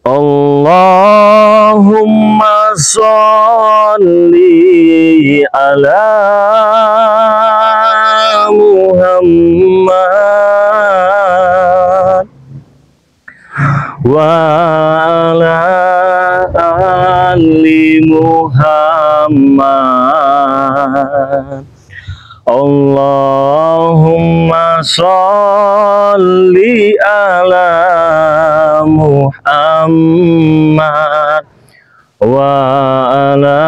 Allahumma sholli ala Muhammad wa ala ali Muhammad. Allahumma sholli ala Muhammad wa ala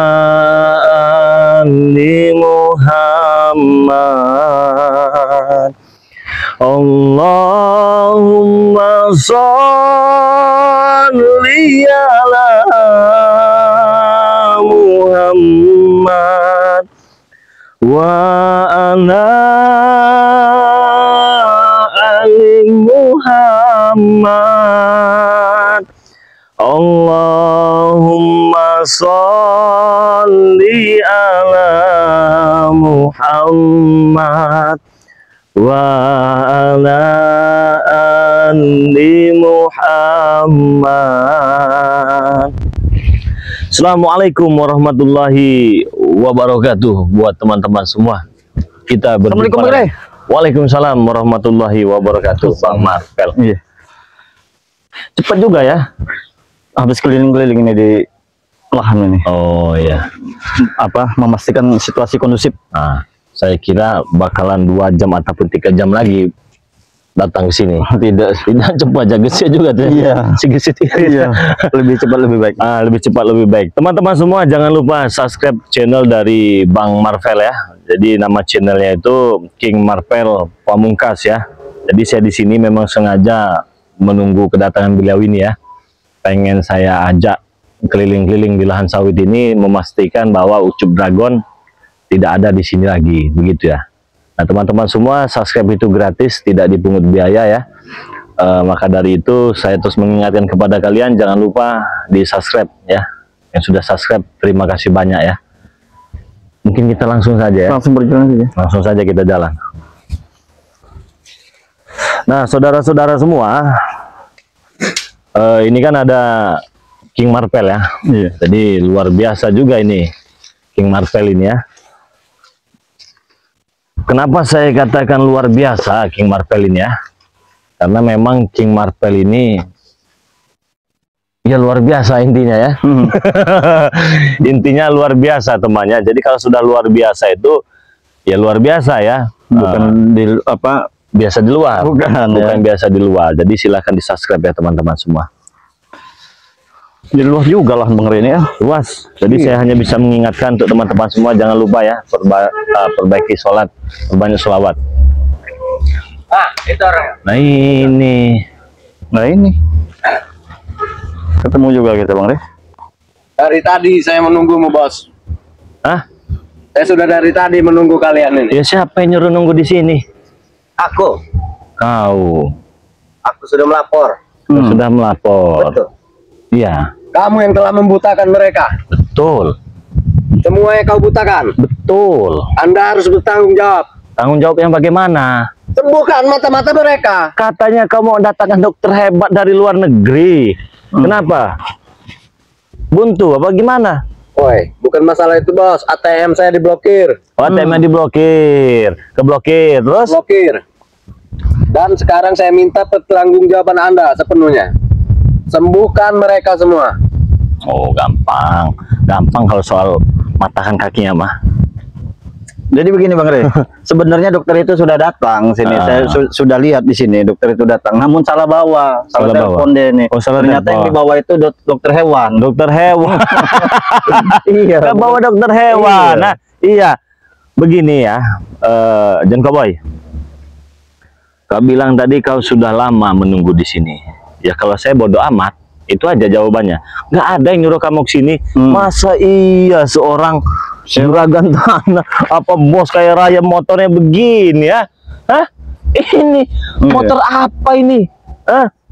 ali Muhammad. Allahumma sholli ala Muhammad wa ala ali Muhammad. Allahumma sholli ala Muhammad wa ala ali Muhammad. Assalamualaikum warahmatullahi wabarakatuh buat teman-teman semua. Kita berjumpa. Waalaikumsalam warahmatullahi wabarakatuh. Bang Marvel. Iya. Cepat juga ya. Habis keliling-keliling ini di lahan ini. Oh iya. Apa memastikan situasi kondusif. Nah, saya kira bakalan 2 jam ataupun 3 jam lagi datang ke sini. Tidak cepat, jaga saya juga tuh. Iya. Iya. Lebih cepat lebih baik. Lebih cepat lebih baik. Teman-teman semua jangan lupa subscribe channel dari Bang Marvel ya. Jadi nama channelnya itu King Marvel Pamungkas ya. Jadi saya di sini memang sengaja menunggu kedatangan beliau ini ya. Pengen saya ajak keliling-keliling di lahan sawit ini, memastikan bahwa Ucup Dragon tidak ada di sini lagi, begitu ya. Nah teman-teman semua, subscribe itu gratis, tidak dipungut biaya ya. Maka dari itu saya terus mengingatkan kepada kalian, jangan lupa di subscribe ya. Yang sudah subscribe, terima kasih banyak ya. Mungkin kita langsung saja ya. Langsung berjalan saja. Langsung saja kita jalan. Nah saudara-saudara semua, ini kan ada King Marvel ya. Iya. Jadi luar biasa juga ini King Marvel ini ya. Kenapa saya katakan luar biasa King Marvel ini ya? Karena memang King Marvel ini ya luar biasa intinya ya. Intinya luar biasa temannya. Jadi kalau sudah luar biasa itu ya luar biasa ya. Bukan di apa biasa di luar. Bukan Biasa di luar. Jadi silahkan di subscribe ya teman-teman semua. Di luas juga lah Bang Rene ya. Luas. Jadi saya hanya bisa mengingatkan untuk teman-teman semua, jangan lupa ya perbaiki sholat, perbanyak sholawat. Itu orang. Nah ini ketemu juga kita Bang Re. Dari tadi saya menunggumu bos. Saya sudah dari tadi menunggu kalian ini. Ya siapa yang nyuruh nunggu di sini? Aku Kau. Aku sudah melapor. Sudah melapor. Betul. Iya. Kamu yang telah membutakan mereka. Betul. Semua yang kau butakan. Betul. Anda harus bertanggung jawab. Tanggung jawab yang bagaimana? Sembuhkan mata-mata mereka. Katanya kau mau datangkan dokter hebat dari luar negeri. Kenapa? Buntu apa gimana? Woi, bukan masalah itu bos. ATM saya diblokir. ATM-nya diblokir. Keblokir. Terus? Blokir. Dan sekarang saya minta pertanggungjawaban Anda sepenuhnya. Sembuhkan mereka semua. Oh gampang. Gampang kalau soal matahkan kakinya mah. Jadi begini Bang Re, sebenarnya dokter itu sudah datang sini. Saya sudah lihat di sini dokter itu datang. Namun salah bawa, salah telepon deh nih. Oh, salah ternyata yang dibawa itu dokter hewan. Dokter hewan. Iya. Kita bawa dokter hewan. Iya. Nah, iya. Begini ya, John Cowboy. Kau bilang tadi kau sudah lama menunggu di sini. Ya kalau saya bodoh amat, itu aja jawabannya. Nggak ada yang nyuruh kamu ke sini. Masa iya seorang juragan tanah apa bos kayak raya motornya begini ya? Hah? Ini motor apa ini?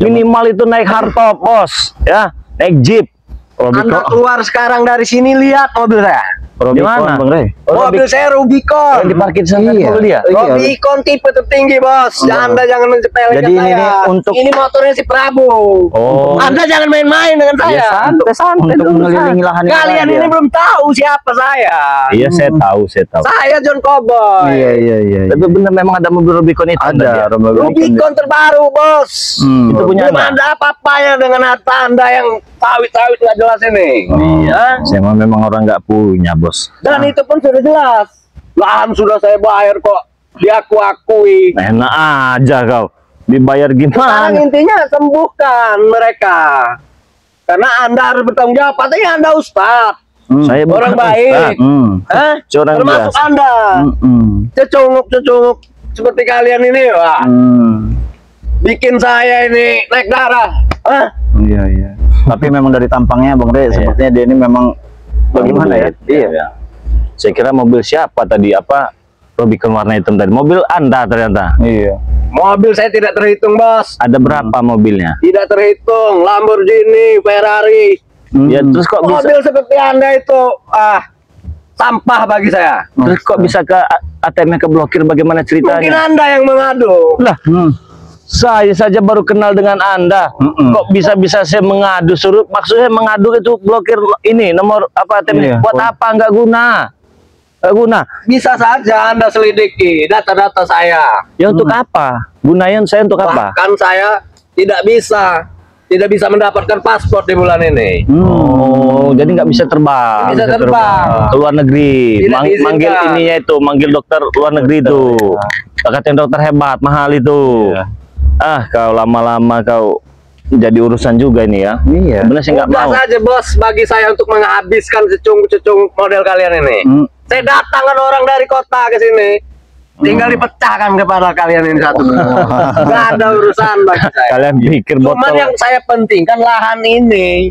Minimal itu naik hardtop bos, ya, naik jeep. Anda keluar sekarang dari sini, lihat mobil saya. Rubicon, mana? Bang Rey. Mobil saya Rubicon. Yang diparkir di sana Iya. mobil dia. Rubicon tipe tertinggi, Bos. Anda jangan menyepelekan Jadi ini saya. untuk- ini motornya si Prabu. Oh. Anda jangan main-main dengan saya. Santai Untuk mengelilingi lahan yang Kalian ada. ini belum tahu siapa saya. Iya, saya tahu. Saya John Cowboy. Iya. Tapi benar memang ada mobil Rubicon itu. Ada Rubicon. Rubicon terbaru, Bos. Itu punya Belum Anda? ada apa-apanya dengan harta Anda yang sawit-sawit nggak jelas ini. Iya. Saya memang orang nggak punya, Bos. Dan itu pun sudah jelas. Lahan sudah saya bayar kok. Diakui. Enak aja kau. Dibayar Sekarang gimana? intinya sembuhkan mereka. Karena Anda harus bertanggung jawab. Katanya Anda Ustadz. Saya bukan Orang baik. Ustaz. Hah? Seorang Termasuk biasa. Anda. Cecunguk seperti kalian ini. Wah, bikin saya ini naik darah. Hah? Iya. Tapi memang dari tampangnya Bang Rey, sepertinya dia ini memang bagaimana ya? Iya. Saya kira mobil siapa tadi? Apa Rubicon warna hitam tadi? Mobil Anda ternyata. Iya. Mobil saya tidak terhitung, Bos. Ada berapa mobilnya? Tidak terhitung. Lamborghini, Ferrari. Ya terus kok bisa? Mobil seperti Anda itu sampah bagi saya. Terus kok bisa ke ATM ke blokir? Bagaimana Mungkin ceritanya? Anda yang mengadu. Lah, saya saja baru kenal dengan Anda. Kok bisa-bisa saya mengadu? Suruh maksudnya mengadu itu blokir ini nomor apa ATM? Iya. Buat apa? Nggak guna. Nggak guna. Bisa saja Anda selidiki data-data saya. Ya untuk apa? Gunain saya untuk apa? Bahkan saya tidak bisa mendapatkan paspor di bulan ini. Oh, jadi nggak bisa terbang. Bisa terbang. Ke luar negeri. Tidak diizinkan. Manggil ininya itu, manggil dokter luar negeri itu. Katanya dokter hebat, mahal itu. Ah, kau lama-lama kau jadi urusan juga ini ya. Iya. Sebenarnya saya nggak Mudah mau. saja, Bos, bagi saya untuk menghabiskan secung-secung model kalian ini. Saya datangkan orang dari kota ke sini. Tinggal dipecahkan kepada kalian ini satu. Nggak ada urusan bagi saya. Kalian pikir Cuman botol. yang saya pentingkan lahan ini.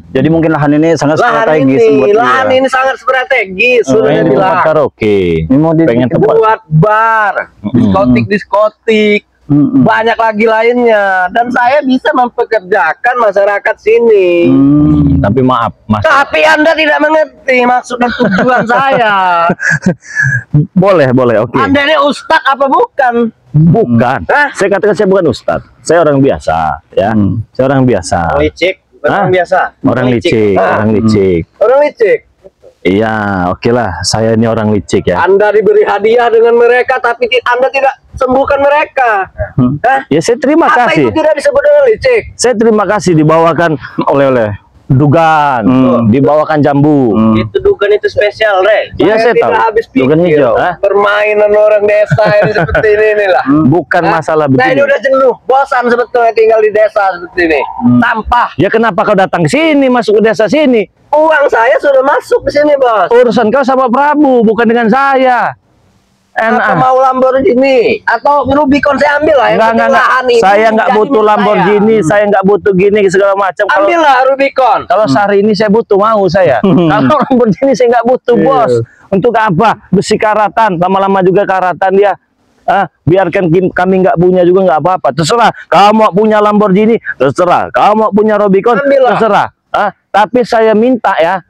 Jadi mungkin lahan ini sangat Lahan strategis buat dia. lahan ini sangat strategis. Sudah Pengen tempat dibilang. karaoke. Ini mau Pengen tempat. Buat bar, diskotik, banyak lagi lainnya. Dan saya bisa mempekerjakan masyarakat sini. Tapi maaf, Mas. Tapi Anda tidak mengerti maksud dan tujuan saya. Boleh, oke. Anda ini ustadz apa bukan? Bukan. Hah? Saya katakan saya bukan ustadz. Saya orang biasa, ya. Saya orang biasa. Licik, Hah? orang biasa. Orang licik, Ah, orang licik. Orang licik. Iya, oke lah. Saya ini orang licik ya. Anda diberi hadiah dengan mereka, tapi Anda tidak sembuhkan mereka. Hah? Ya saya terima Apa kasih. itu tidak disebut dengan licik? Saya terima kasih dibawakan Oleh-oleh. dugan, dibawakan jambu. Itu dugaan itu spesial, Re. Iya, saya tidak tahu. habis Dugaan pikir. hijau. Hah? Permainan orang desa ini seperti ini lah. Bukan masalah Saya ini begini. udah jenuh, bosan sebetulnya tinggal di desa seperti ini. Sampah. Ya kenapa kau datang sini, masuk ke desa sini? Uang saya sudah masuk ke sini, Bos. Urusan kau sama Prabu, bukan dengan saya. Apa mau Lamborghini atau Rubicon saya ambil lah. Yang penting Enggak. lahan ini Saya nggak jadi butuh milik Lamborghini, saya nggak butuh gini segala macam. Kalau Ambillah Rubicon. kalau sehari ini saya butuh, mau saya. Kalau Lamborghini saya nggak butuh, Bos. Untuk apa? Besi karatan, lama-lama juga karatan dia. Biarkan kami nggak punya juga nggak apa-apa. Terserah. Kau mau punya Lamborghini, terserah. Kau mau punya Rubicon, Ambillah. terserah. Tapi saya minta ya,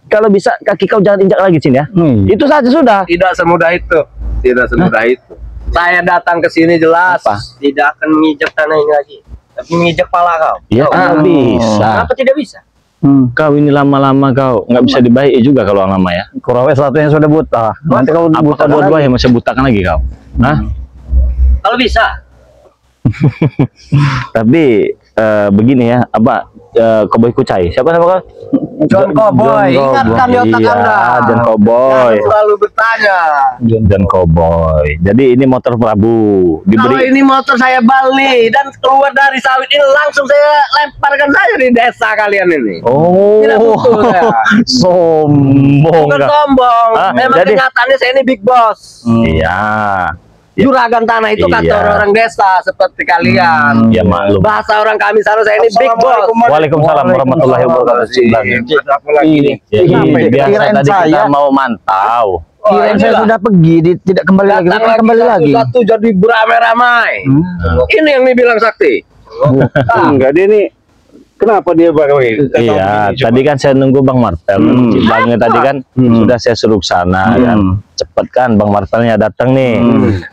kalau bisa kaki kau jangan injak lagi sini ya. Itu saja sudah. Tidak semudah itu. Tidak semudah itu. Saya datang ke sini jelas. Apa? Tidak akan menginjak tanah ini lagi. Tapi menginjak pala kau. Ya nggak bisa. Kenapa tidak bisa? Kau ini lama-lama kau nggak bisa dibaik juga kalau lama ya. Kurawe satunya sudah buta. Nanti kau Apa buta kau dua lagi. yang masih butakan lagi kau? Kalau bisa. Tapi begini ya, apa Cowboy Kucai? Siapa nama kau? John Cowboy, ingatkan di otak Iya, Anda. John Cowboy. Jangan selalu bertanya. John Cowboy. Jadi ini motor Prabu Kalau diberi. ini motor saya balik dan keluar dari sawit ini langsung saya lemparkan saja di desa kalian ini. Oh, Tidak butuh saya. sombong. Bukan kau. sombong. Memang jadi- kenyataannya saya ini big boss. Iya. Juragan tanah itu kata Iya. orang-orang desa seperti kalian. Ya maklum. Bahasa orang kami sana saya ini big boss. Waalaikumsalam warahmatullahi wabarakatuh. Ini. Jadi biasa Kirain tadi kita saya. mau mantau. Kirain saya sudah pergi, tidak kembali lagi. Datang Bukan kembali lagi. satu jadi beramai-ramai. Ini yang dibilang sakti. Enggak, dia ini Kenapa dia bang? Iya, tadi kan saya nunggu Bang Marvel. Bangnya tadi kan sudah saya suruh ke sana kan. Cepet kan Bang Marvelnya datang nih.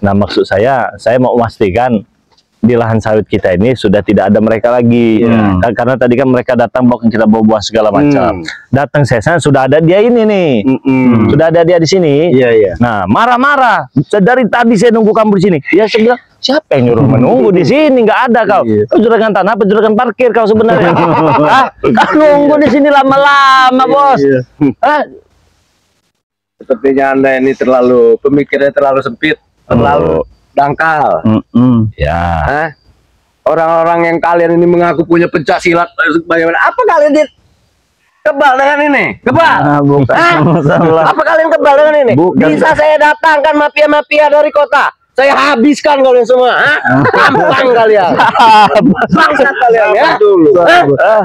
Nah, maksud saya mau memastikan di lahan sawit kita ini sudah tidak ada mereka lagi. Karena tadi kan mereka datang bawa kita bawa segala macam. Datang saya sana sudah ada dia ini nih. Sudah ada dia di sini. Nah, marah-marah. Dari tadi saya nunggu kamu di sini. Ya saya bilang, siapa yang nyuruh menunggu di sini? Nggak ada kau. Kau juragan tanah, juragan parkir kau sebenarnya. Kau nunggu di sini lama-lama, Bos. Sepertinya Anda ini terlalu pemikirannya terlalu sempit, terlalu dangkal. Ya. Orang-orang yang kalian ini mengaku punya pencak silat bagaimana? Apa kalian kebal dengan ini? Kebal? Apa kalian kebal dengan ini? Bisa saya datangkan mafia-mafia dari kota. Saya habiskan kalian semua. Gampang kalian. Bangsat kalian ya.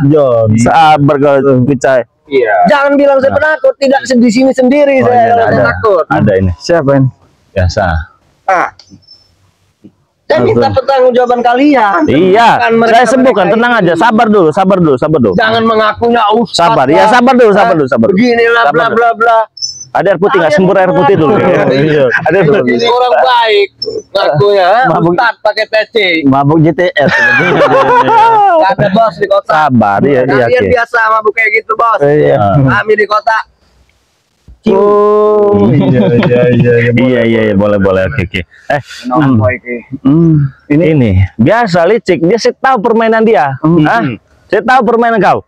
John, sabar kau percaya. Iya. Jangan bilang saya penakut. Tidak di sini sendiri saya takut. Ada ini. Siapa ini? Biasa. Saya minta pertanggungjawaban kalian. Iya, saya sembuhkan, tenang aja, sabar dulu. Jangan mengakunya ustaz. Sabar, ya sabar dulu. Beginilah bla bla bla. Ada air putih nggak? Sembur air putih dulu. Ada air putih. Ini orang baik ngakunya, ustaz pakai peci. Mabuk GTS. Gak ada bos di kota. Sabar, iya. Kalian biasa mabuk kayak gitu bos. Kami di kota. Iya, boleh, oke. Ini biasa licik, dia saya tahu permainan dia. Saya tahu permainan kau.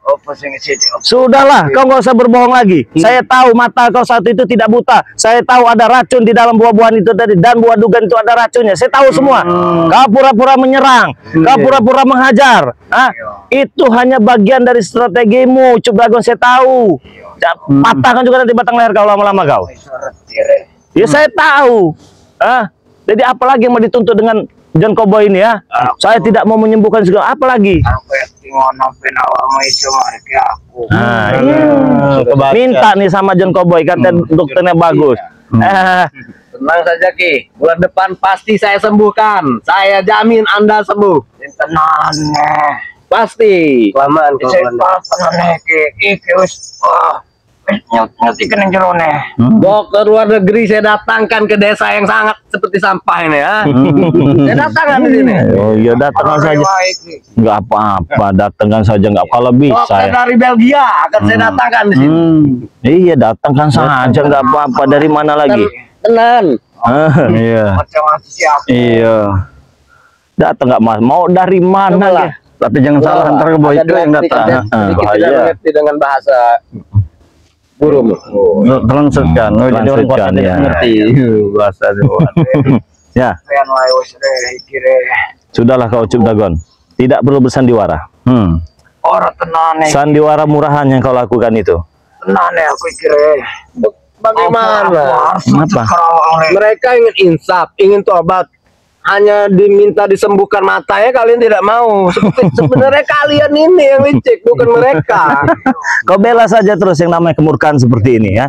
Sudahlah, kau nggak usah berbohong lagi. Saya tahu mata kau saat itu tidak buta. Saya tahu ada racun di dalam buah-buahan itu tadi, dan buah dugan itu ada racunnya. Saya tahu semua. Kau pura-pura menyerang, kau pura-pura menghajar. Itu hanya bagian dari strategimu, Cup Dragon. Saya tahu. Patahkan juga nanti batang leher kau lama-lama kau. Ya saya tahu. Jadi apalagi yang mau dituntut dengan John Cowboy ini ya? Saya tidak mau menyembuhkan segala. Apalagi? Minta nih sama John Cowboy, kata dokternya bagus. Tenang saja Ki, bulan depan pasti saya sembuhkan. Saya jamin Anda sembuh. Tenang. Pasti. Kelamaan. Dokter luar negeri saya datangkan ke desa yang sangat seperti sampah ini ya. Saya datangkan di sini. Oh iya, datangkan saja. Nggak apa-apa, datangkan saja nggak. Kalau bisa. Dokter dari Belgia akan saya datangkan di sini. Iya, datangkan saja nggak apa-apa. Dari mana lagi? Tenan. Iya. Datang nggak mas? Mau dari mana lah? Tapi jangan salah, antar Boy itu yang datang. Kita tidak mengerti dengan bahasa burung. Translate kan. Jadi orang kota tidak mengerti bahasa itu. Ya. Sudahlah kau Cup Dragon. Tidak perlu bersandiwara. Orang tenane. Sandiwara murahan yang kau lakukan itu. Tenane aku kira. Bagaimana? Kenapa? Mereka ingin insaf, ingin tobat. Hanya diminta disembuhkan matanya, kalian tidak mau. Sebenarnya kalian ini yang licik, bukan mereka. Kau bela saja terus yang namanya kemurkaan seperti ini ya.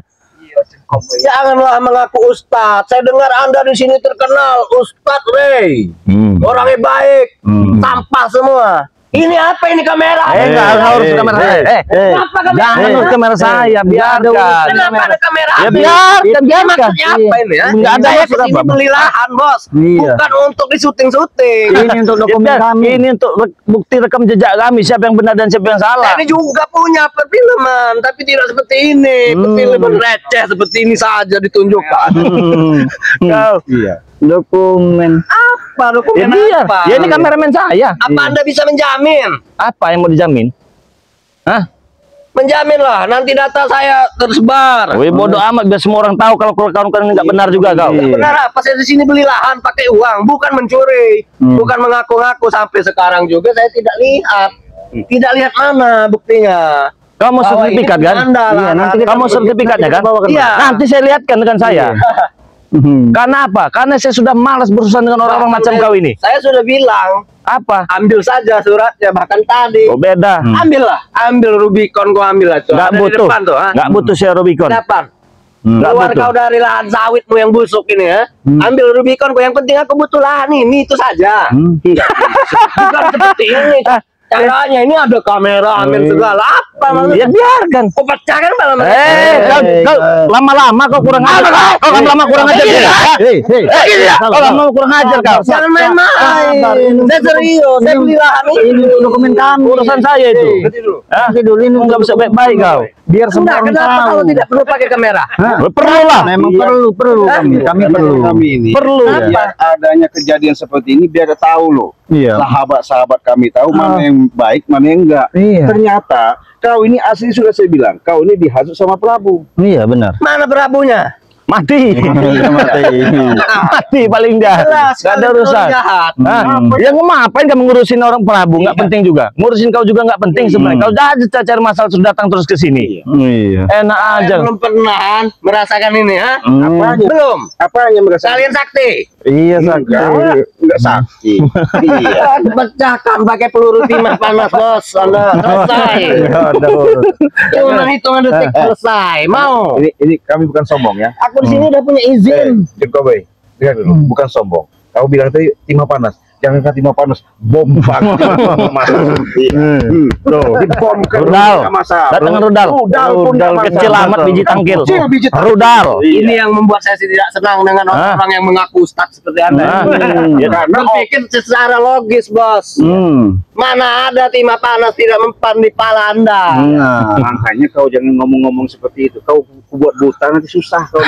Janganlah mengaku ustadz. Saya dengar Anda di sini terkenal Ustadz Ray. Orangnya baik, sampah semua. Ini apa ini kamera? Enggak harus kamera saya. Kenapa kamera? Jangan harus kamera saya, biarkan. Kenapa ada kamera? Ya biarkan. Maksudnya apa ini ya? Enggak ada saya kesini beli lahan bos, bukan untuk disuting-suting. Ini untuk dokumen kami. Ini untuk bukti rekam jejak kami, siapa yang benar dan siapa yang salah. Ini juga punya perfilman, tapi tidak seperti ini. Perfilman receh seperti ini saja ditunjukkan. Kau. Iya. Dokumen. Apa dokumen apa? Ya ini kameramen saya. Apa Anda bisa menjamin? Apa yang mau dijamin? Hah? Menjamin lah, nanti data saya tersebar. Wih, bodoh amat, biar semua orang tahu kalau kawan-kawan nggak benar juga kau. Benar apa? Saya di sini beli lahan pakai uang, bukan mencuri, bukan mengaku-ngaku. Sampai sekarang juga saya tidak lihat. Tidak lihat mana buktinya. Kamu sertifikat kan? Iya, nanti kamu sertifikatnya kan? Iya. Nanti saya lihatkan dengan saya. Karena apa? Karena saya sudah malas berurusan dengan orang-orang macam kau ini. Saya sudah bilang, apa? ambil saja suratnya, bahkan tadi. Oh beda. Ambil Rubicon, kau ambil aja. Nggak butuh. Nggak butuh saya Rubicon. Dapat. Keluar kau dari lahan sawitmu yang busuk ini ya. Ambil Rubicon, kau yang penting aku butuh lahan ini, itu saja. Bukan seperti ini. Caranya ini ada kamera, amin segala apa maksudnya? Ya biarkan. Kau pecah kan malam ini? Kau lama-lama kau kurang ajar. Kau lama-lama kurang ajar. Kau lama kurang ajar kau. Jangan main-main. Saya serius. Saya beli lahan ini. Dokumen kami. Urusan saya itu. Dulu ini Nggak bisa baik-baik kau. biar semua orang Kenapa tahu. kalau tidak perlu pakai kamera? Perlu lah. Memang perlu kami perlu. Kami ini Perlu. biar adanya kejadian seperti ini biar tahu loh. Iya. Sahabat-sahabat kami tahu mana yang baik, mana yang enggak. Iya. Ternyata kau ini asli sudah saya bilang, kau ini dihasut sama Prabu. Iya benar. Mana berabunya? Mati. Mati paling jahat. Jelas, Gak ada kalau urusan. jahat. Ya ngapain kamu ngurusin orang Prabu? Nggak penting juga. Ngurusin kau juga nggak penting sebenarnya. Kau jahat cari masalah sudah datang terus ke sini. Iya. Enak aja. Belum pernah merasakan ini, ha? Apanya? Belum. Apa yang merasa? Kalian sakti. Iya Enggak sakit. Iya. Pecahkan pakai peluru timah panas, bos. Anda selesai. Cuma hitungan detik selesai. Mau? Ini kami bukan sombong ya. Aku di sini udah punya izin. Jokowi, dengar dulu, bukan sombong. Kau bilang tadi timah panas. Jangan kan timah panas, bom bang. Bom kan Rudal. nggak masalah. Datang rudal. Rudal pun nggak masalah. Kecil amat biji tangkil. Kecil biji tangkil. Rudal. Ini yang membuat saya tidak senang dengan orang-orang yang mengaku ustaz seperti Anda. Ya, Karena Berpikir secara logis, bos. Mana ada timah panas tidak mempan di pala Anda. makanya kau jangan ngomong-ngomong seperti itu. Kau buat buta nanti susah kau.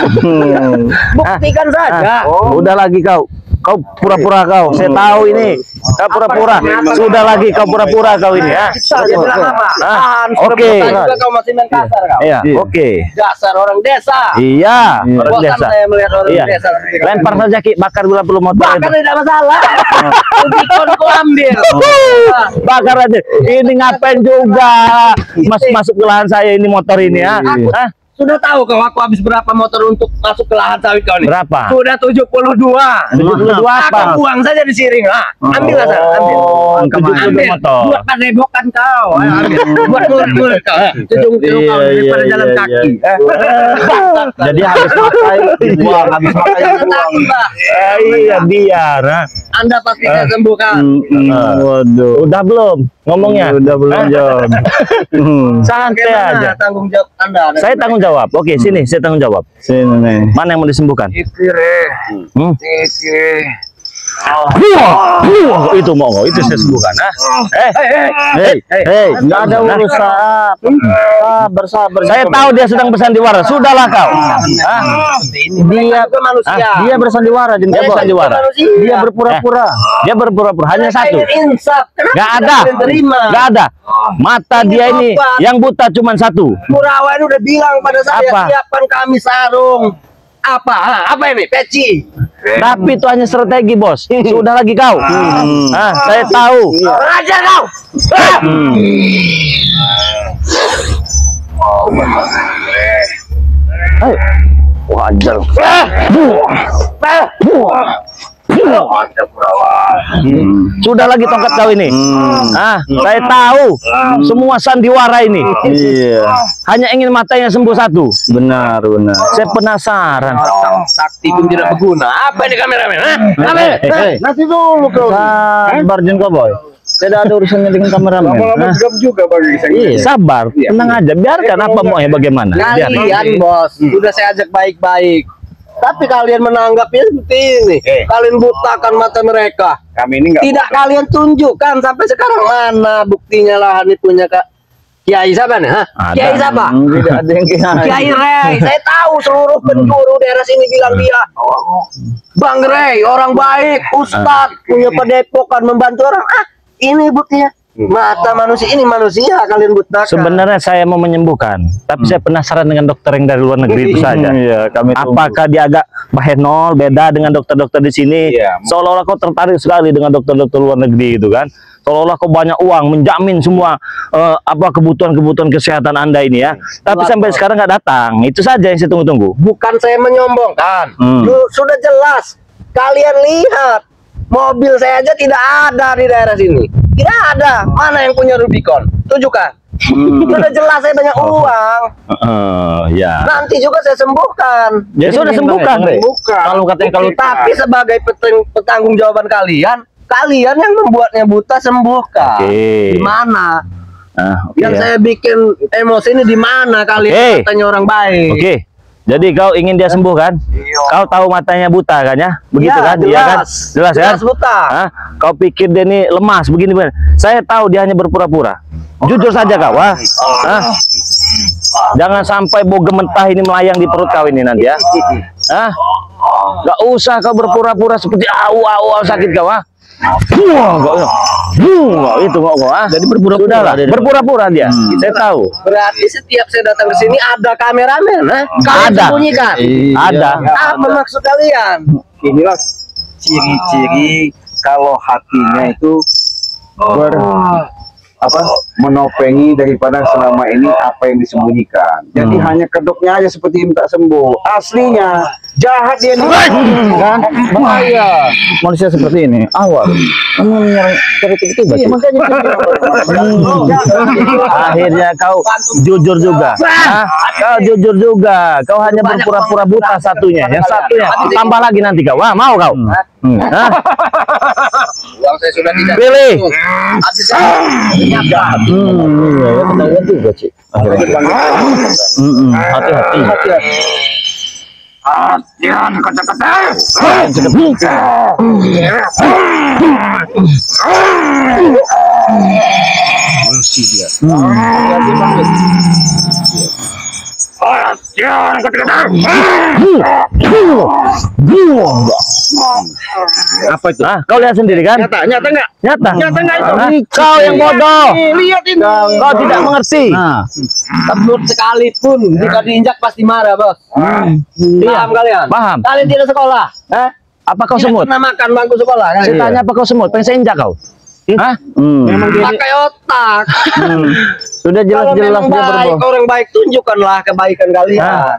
Buktikan saja. Udah lagi kau. Kau pura-pura kau. Saya tahu ini. Kau pura-pura. Sudah lagi kau pura-pura kau ini ya. Saya bilang apa? Tahan, Oke. juga kau masih main kasar kau. Iya, oke. Dasar orang desa. Iya, orang Bosan desa. saya melihat orang Iya. desa seperti kau. Lempar saja Ki, bakar gula perlu motor. Bahkan tidak masalah. Bikon kau ambil. Bakar aja. Ini ngapain juga? Masuk ke lahan saya ini motor ini ya. Hah? Sudah tahu kau aku habis berapa motor untuk masuk ke lahan sawit kau nih? Berapa? Sudah 72. 72 apa? Aku buang saja di siring. Ambil lah sana, ambil. Oh, 72 Ambil. motor. Buat padepokan kau. Ayo, ambil. Buat murid-murid kau. Cucung-cucung kau daripada jalan kaki. Jadi habis makai buang, habis makai buang. Iya, biar. Anda pasti saya sembuhkan. Waduh. Udah belum ngomongnya? Udah belum jawab. Santai aja. Bagaimana tanggung jawab Anda? Saya tanggung jawab. Oke, sini saya tanggung jawab. Sini nih. Mana yang mau disembuhkan? Ikire. Itu mau itu saya sembuhkan. Hei, nggak ada urusan. Sabar. Saya tahu dia sedang bersandiwara. Sudahlah kau. Dia ke manusia. Dia bersandiwara, Dia bersandiwara. Dia berpura-pura. Dia berpura-pura hanya satu. Insaf. Nggak ada. Nggak ada. Mata dia ini yang buta cuma satu. Murawan udah bilang pada saya, Apa? siapkan kami sarung. Apa ini? Peci. Tapi itu hanya strategi, bos. Sudah lagi kau. Saya tahu. Belajar kau. Ayo. Wajar. Sudah lagi tongkat kau ini. Saya tahu semua sandiwara ini. Iya. Hanya ingin matanya sembuh satu. Benar. Saya penasaran. Sakti pun tidak berguna. Apa ini kameramen? Nanti dulu kau. Sabar Jun Boy. Tidak ada urusannya dengan kameramen. Lama-lama gegap juga bagi saya. Iya. Sabar, tenang aja. Biarkan apa mau ya bagaimana. Biarkan. Kalian bos, sudah saya ajak baik-baik. Tapi kalian menanggapnya seperti ini. Kalian butakan mata mereka. Kami ini enggak. Tidak kalian tunjukkan sampai sekarang mana buktinya lahan itu punya Kak Kiai siapa nih? Kiai siapa? Tidak ada yang Kiai Rey. Saya tahu seluruh penjuru daerah sini bilang dia Bang Rey, orang baik, Ustadz, punya padepokan, membantu orang. Ini buktinya. Mata manusia ini manusia kalian butakan. Sebenarnya saya mau menyembuhkan, tapi saya penasaran dengan dokter yang dari luar negeri itu saja. Iya, kami tunggu. Apakah dia agak bahenol, beda dengan dokter-dokter di sini? Iya. Seolah-olah kau tertarik sekali dengan dokter-dokter luar negeri itu kan? Seolah-olah kau banyak uang, menjamin semua apa kebutuhan-kebutuhan kesehatan Anda ini ya. Tapi sampai sekarang nggak datang. Itu saja yang saya tunggu-tunggu. Bukan saya menyombongkan. Sudah jelas. Kalian lihat, mobil saya aja tidak ada di daerah sini. Tidak ada. Mana yang punya Rubicon? Tunjukkan. Sudah jelas saya banyak uang. Ya. Nanti juga saya sembuhkan. Ya sudah sembuhkan. Bukan. Kalau katanya kalau Tapi sebagai petanggung jawaban kalian kalian yang membuatnya buta sembuhkan. Oke. Di mana? Oke, Yang ya. saya bikin emosi ini di mana kalian katanya orang baik? Oke. Jadi kau ingin dia sembuh kan? Kau tahu matanya buta kan ya? Begitu Ya, kan? Iya kan? Jelas kan? Jelas buta. Hah? Kau pikir dia ini lemas begini begini. Saya tahu dia hanya berpura-pura. Jujur saja kau, Hah? Jangan sampai boga mentah ini melayang di perut kau ini nanti ya. Hah? Gak usah kau berpura-pura seperti sakit kau, itu kok jadi berpura-pura lah. Berpura-pura dia. Saya tahu. Berarti setiap saya datang ke sini ada kameramen, kalian Ada. sembunyikan. Ada. Apa maksud kalian? Inilah ciri-ciri kalau hatinya itu menopengi daripada selama ini apa yang disembunyikan. Jadi hanya kedoknya aja seperti minta sembuh. Aslinya jahat dia nih. Kan bahaya manusia seperti ini. Awal kamu menyerang tiba-tiba. Iya, akhirnya kau jujur juga. Kau jujur juga. Kau hanya berpura-pura buta satunya. Yang satunya tambah lagi nanti kau. Wah, mau kau? Hah? Uang saya sudah tidak. Pilih. Iya, ya ketahuan juga, Cik. Hati-hati. Apa itu? Kau lihat sendiri kan? Nyata enggak? Nyata. Nyata enggak itu? Kau yang bodoh. Lihat ini. Kau tidak mengerti. Tembut sekalipun jika diinjak pasti marah, Bos. Paham kalian? Paham. Kalian tidak sekolah, Apa kau Tidak semut? pernah makan bangku sekolah kan? Saya tanya apa kau semut? Pengen saya injak kau? Hah? Memang dia Pakai otak. sudah Kalau jelas-jelas memang dia baik, berbohong. orang baik tunjukkanlah kebaikan kalian.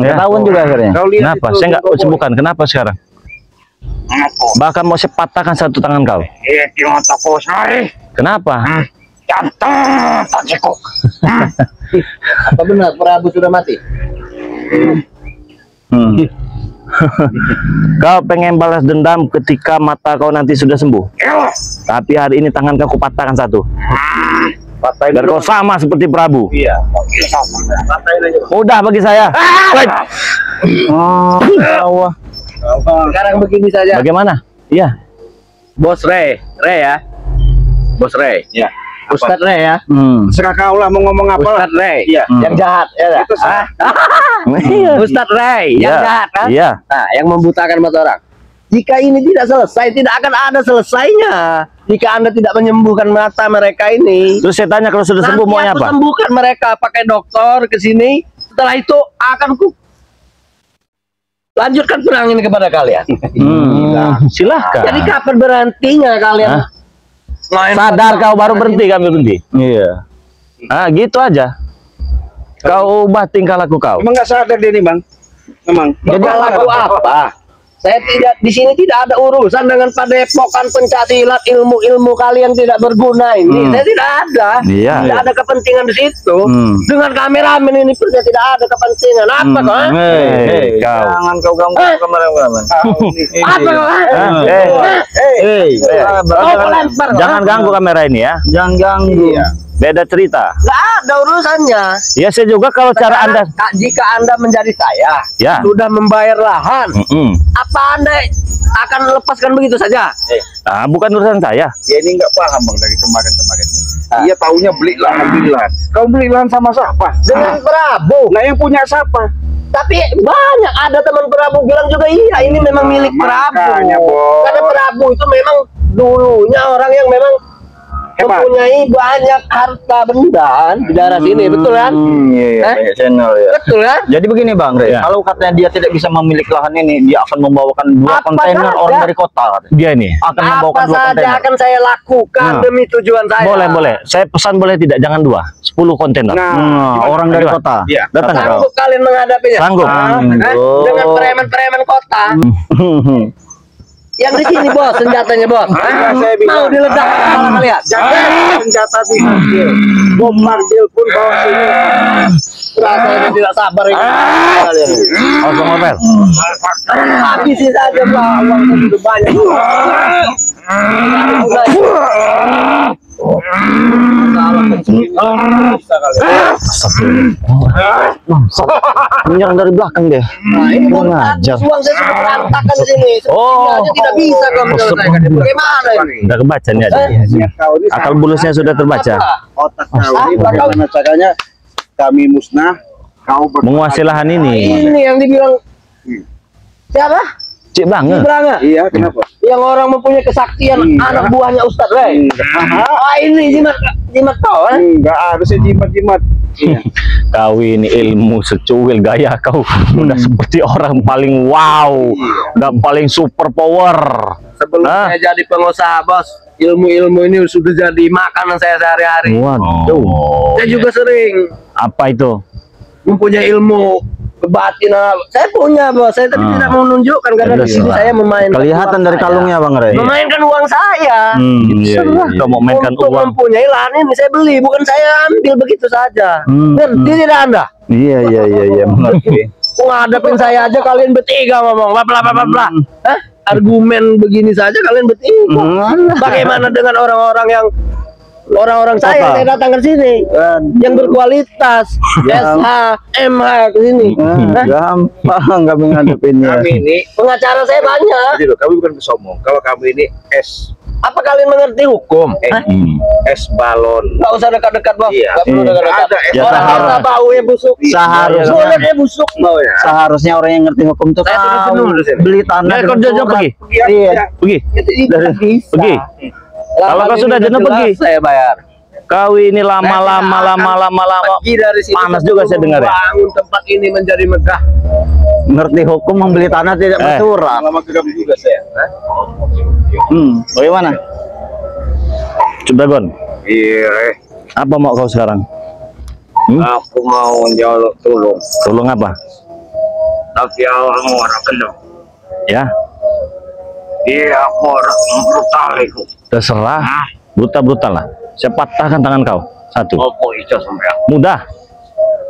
Ketahuan juga akhirnya. Kau lihat Kenapa? itu, Saya nggak sembuhkan. Kenapa sekarang? Bahkan mau saya patahkan satu tangan kau. Kenapa? Apa benar Prabu sudah mati? Kau pengen balas dendam ketika mata kau nanti sudah sembuh. Tapi hari ini tangan kau kupatahkan satu. Biar kau sama seperti Prabu. Iya. Mudah bagi saya. Sekarang begini saja. Bagaimana? Iya. Bos Ray ya. Bos Ray. Iya. Ustadz Ray ya. Serah kau lah mau ngomong apa lah. Ustadz Ray. Iya. Yang jahat ya. Itu sah. Ustadz Ray yang Iya. jahat kan? Iya. Nah, yang membutakan mata orang. Jika ini tidak selesai, tidak akan ada selesainya. Jika Anda tidak menyembuhkan mata mereka ini. Terus saya tanya kalau sudah sembuh Nanti maunya aku apa? sembuhkan mereka pakai dokter ke sini. Setelah itu akan ku lanjutkan perang ini kepada kalian. Silahkan. Jadi kapan berhentinya kalian? Hah? Main Sadar kau baru berhenti, kami berhenti. Iya. Gitu aja. Kau ubah tingkah laku kau. Emang nggak sadar dia nih bang? Emang. Jadi laku apa? Saya tidak di sini tidak ada urusan dengan padepokan pencaksilat, ilmu-ilmu kalian tidak berguna ini. Saya tidak ada. Iya. Tidak ada kepentingan di situ. Dengan kameramen ini pun saya tidak ada kepentingan. Apa kok? Hei, kau. Jangan kau ganggu kameramen. Apa kok? Oh, lempar kok? Jangan ganggu kamera ini ya. Jangan ganggu. Beda cerita. Nggak ada urusannya. Ya saya juga kalau cara Anda. Jika Anda menjadi saya, Ya. sudah membayar lahan, apa Anda akan lepaskan begitu saja? Bukan urusan saya. Ya ini nggak paham bang dari kemarin-kemarin. Iya taunya beli lahan. Kau beli lahan sama siapa? Dengan Prabu. Nah yang punya siapa? Tapi banyak ada teman Prabu bilang juga iya ini memang milik Prabu. Makanya, Bos. Karena Prabu itu memang dulunya orang yang memang mempunyai banyak harta benda di daerah sini, betul kan? Iya, banyak channel ya. Betul kan? Jadi begini Bang Rey, Ya. kalau katanya dia tidak bisa memiliki lahan ini, dia akan membawakan 2 Apa kontainer saja. orang dari kota. Katanya. Dia nih. Akan Apa membawakan 2 saja kontainer. akan saya lakukan Nah. demi tujuan saya. Boleh. Saya pesan boleh tidak? Jangan 2, 10 kontainer. Orang dari Gimana? kota. Iya. Datang kau. Sanggup kalian menghadapinya? Sanggup. Dengan preman-preman kota. Yang di sini bos, senjatanya bos. saya bilang. Mau diledak kepala kalian? Jangan senjata di mobil. Bom mobil pun bawa sini. Rasanya tidak sabar ini. Kalian. Oh, Bang Marvel. Habisin saja Bang, uang saya sudah banyak. Masalah kecil bisa kalian. Menyerang dari belakang deh. Nah, ini Kurang ajar. uang saya sudah berantakan di sini. Sepertinya aja tidak bisa kau menyelesaikan. Bagaimana ini? Udah kebaca nih ada. Kau ini Akal bulusnya sudah terbaca. otak kau ini bagaimana caranya kami musnah, kau Menguasai lahan ini. Ini yang dibilang siapa? Cik banget. Beranga. Iya, kenapa? Yang orang mempunyai kesaktian anak buahnya Ustadz Ray. Ini jimat kau Enggak harusnya jimat-jimat. Kau ini ilmu secuil gaya kau udah seperti orang paling wow, udah paling super power. Sebelum saya jadi pengusaha bos, ilmu-ilmu ini sudah jadi makanan saya sehari-hari. Waduh. Saya juga sering Apa itu? mempunyai ilmu kebatinan. Saya punya bos, saya tapi tidak mau menunjukkan karena di sini saya memainkan. Kelihatan uang dari saya. kalungnya Bang Ray. Memainkan uang saya. Iya, kau mau mainkan Untuk uang. mempunyai lahan ini saya beli, bukan saya ambil begitu saja. Ngerti tidak Anda? Iya, mengerti. Menghadapin saya aja kalian bertiga ngomong bla bla bla bla. Hah? Argumen begini saja kalian bertiga. Bagaimana dengan orang-orang saya datang ke sini yang berkualitas SH MH ke sini. Gampang kami ngadepinnya. Kami ini, Pengacara saya banyak. jadi loh, kami bukan kesombong. Kalau kami ini es Apa kalian mengerti hukum? es balon. Nggak usah dekat-dekat bos. Iya. Nggak perlu dekat-dekat. Ada es Ya, Orang seharusnya. kita baunya busuk. Seharusnya. Mulutnya busuk bau ya. Seharusnya orang yang ngerti hukum tuh Saya tulis tahu dulu di sini. beli tanah. Nah, kau dengan jenuh surat. pergi. Iya. Pergi. Pergi. Kalau kau sudah jenuh pergi. Saya bayar. Kau ini lama. Pergi dari sini. Panas juga saya dengar ya. Bangun tempat ini menjadi megah. Ngerti hukum membeli tanah tidak bersurat. Lama ke kami juga saya. Bagaimana? Ciptagon, Iya, apa mau kau sekarang? aku mau menjawab tolong. Tolong apa? Tapi orang kendang. Ya, Iya, aku orang brutal itu. terserah. Brutal lah. Saya patahkan tangan kau. Satu. Apa itu sampai Mudah.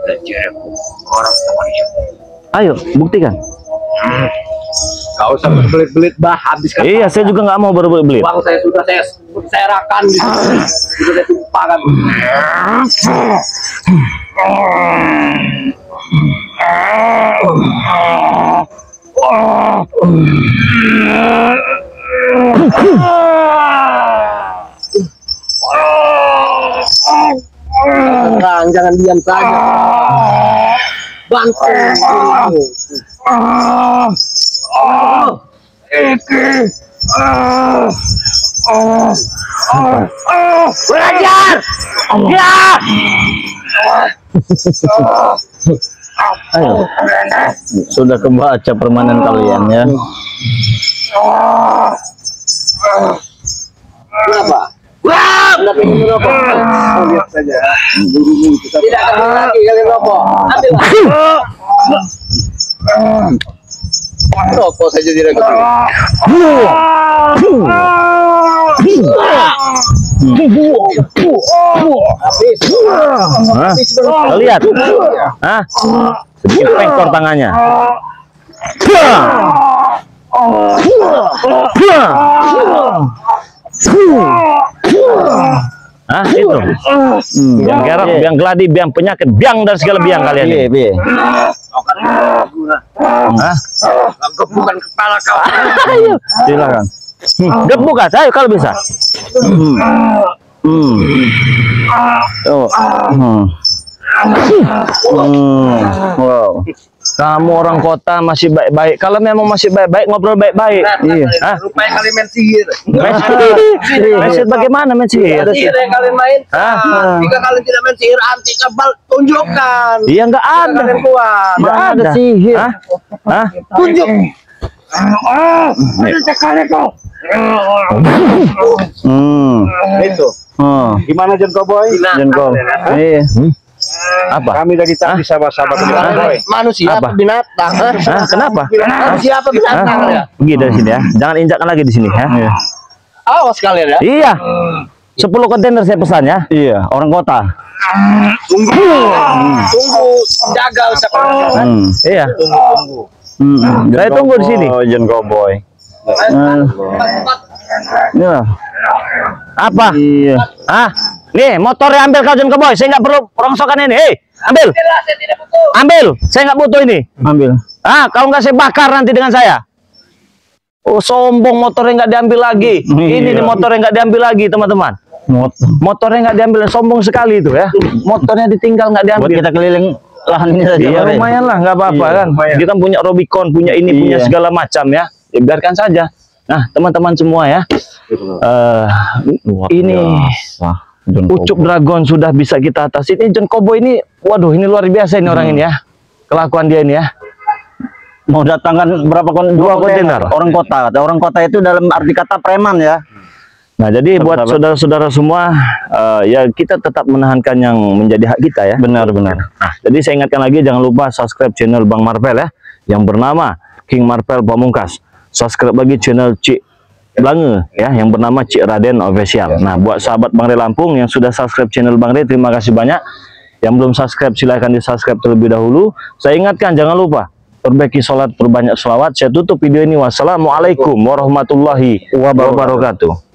aku orang teman itu. Ayo, buktikan. Kau usah berbelit-belit bah, habiskan. Iya, saya juga nggak mau berbelit. Uang saya sudah saya berserakan gitu. Sudah saya tumpahkan. Terang, jangan diam saja. Bantu. Belajar. Ya. Ayo. Sudah kebaca permainan kalian ya. Kenapa? Wah, kenapa ini rokok? Lihat saja. Tidak akan lagi kalian rokok. Ambil. Rokok saja tidak ketemu. Habis. Hah? Kau lihat? Hah? Sedikit pengkor tangannya. Ah, itu. Biang gerok, biang geladi, biang penyakit, biang dan segala biang kalian ini. Iya. Hah? Bukan kepala kau. Ayo, Silakan. gebuk gas, ayo kalau bisa. Oh. Wow. Kamu orang kota masih baik-baik. Kalau memang masih baik-baik, ngobrol baik-baik. Iya. Hah? Rupanya kalian main sihir. Main sihir bagaimana main sihir? Sihir yang kalian main. Hah? Jika kalian tidak main sihir anti kebal, tunjukkan. Iya, nggak ada. Kalian kuat. Nggak Mana ada ada. sihir? Hah? Hah? Tunjuk. Itu. Oh. Gimana John Cowboy? Jengkol. Iya. Apa? Kami dari tadi sama-sama ke Cowboy. Manusia Apa? apa binatang? Hah? Kenapa? Manusia apa binatang Hah? ya? Pergi dari sini ya. Jangan injakkan lagi di sini ya. Awas kalian ya. Iya. 10 kontainer saya pesan ya. Iya, orang kota. Tunggu, jaga usaha. Iya. Saya tunggu di sini. John Cowboy. Ya. Apa? Iya. Ah, nih motornya ambil kau John Cowboy. Saya nggak perlu rongsokan ini. Hei, ambil. Ambil. Saya nggak butuh ini. Ambil. Ah, kalau nggak saya bakar nanti dengan saya. Oh, sombong, motornya nggak diambil lagi. Ini nih motornya nggak diambil lagi, teman-teman. Motornya nggak diambil, sombong sekali itu ya. Motornya ditinggal nggak diambil. Buat kita keliling lahan ini saja. Iya, lumayan lah, nggak apa-apa kan. Kita punya Robicon, punya ini, punya segala macam ya. Ya biarkan saja. Nah, teman-teman semua ya. Ini Ucup Dragon sudah bisa kita atasi. Ini John Cowboy ini, waduh, ini luar biasa ini orang ini ya. Kelakuan dia ini ya. Mau datangkan berapa dua kontainer orang kota itu dalam arti kata preman ya. Nah, jadi buat saudara-saudara semua, ya kita tetap menahankan yang menjadi hak kita ya. Benar-benar. Nah, jadi saya ingatkan lagi, jangan lupa subscribe channel Bang Marvel ya, yang bernama King Marvel Pamungkas. Subscribe lagi channel Cik Blange ya, yang bernama Cik Raden Official. Nah, buat sahabat Bang Re Lampung yang sudah subscribe channel Bang Re, terima kasih banyak. Yang belum subscribe, silahkan di subscribe terlebih dahulu. Saya ingatkan, jangan lupa perbaiki sholat, perbanyak sholawat. Saya tutup video ini. Wassalamualaikum warahmatullahi wabarakatuh.